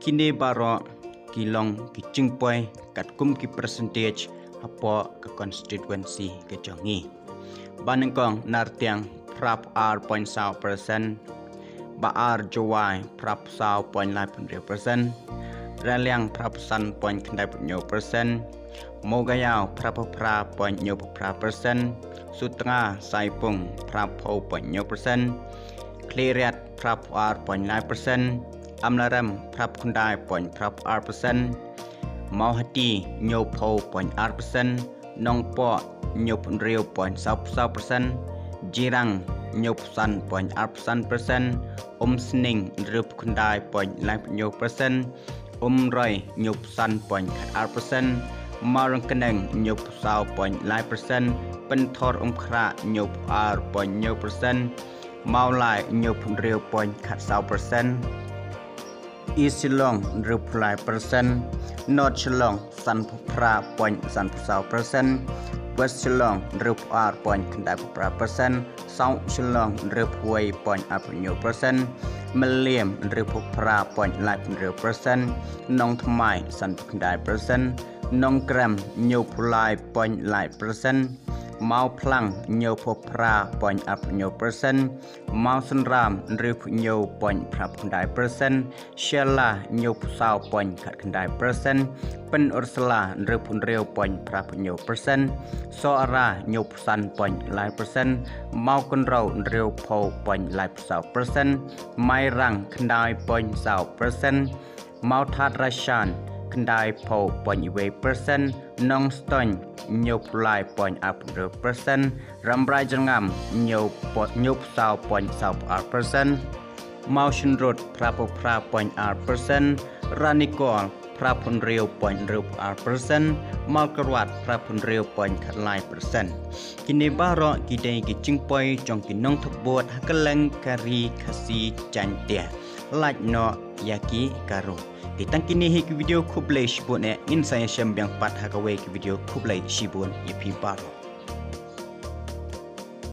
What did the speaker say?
kini baro kilong ki jingpoi kat kum ki percentage apa ke constituency ke jongi banengkong nartiang prap r.0% ba r jowai prap 0.9%, raliang prap san point 0.9%, mogayao prap 0.0%, sutra saipung prap 0.0%, kliriat prap r.9%, amlaram prap kundai point prap r%, mau hati nyop 0.r%, nongpo nyop real point 0.0%, jirang nyop san point r%, sning rup kundai point 0.0%, roi nyop san point r%, marang keneng nyop 0.9%, pentor kra nyop r.0%, mau lai nyop real point 0%, East Shillong rup 0%, North Shillong san pra point 0.0%, West Shillong rup r.0%, South Shillong rup way point 0.0%, Meliam rup pra point 0.0%, Nong Thmai san 0.0%, Nong Gram nyop lai point 0.0%, mau plang nyop pra point 0.0%, mau senram rup nyop point 0.0%, Shella nyop sao point 0.0%, pen ursula rup real point 0.0%, soara nyop san point 0.0%, mau konrau real point 0.0%, mai rang kendai point 0%, mau that rashan kendai point 1%, nong stone nyop lai point 0.0%, rambrai jengam nyop sao point 0.0%, mau shinrut prapo point 0%, ranikol prapun real point 0.0%, mau kerwat prapun real point 0.0%. Kini baro kidai ki jingpoi jong ki nongthep buat hakeleng kari kasi jantia like no yaki karo ditang kini hik video kublai shibun e in saya syam yang pat hakawe ki video kublai shibun ipi baro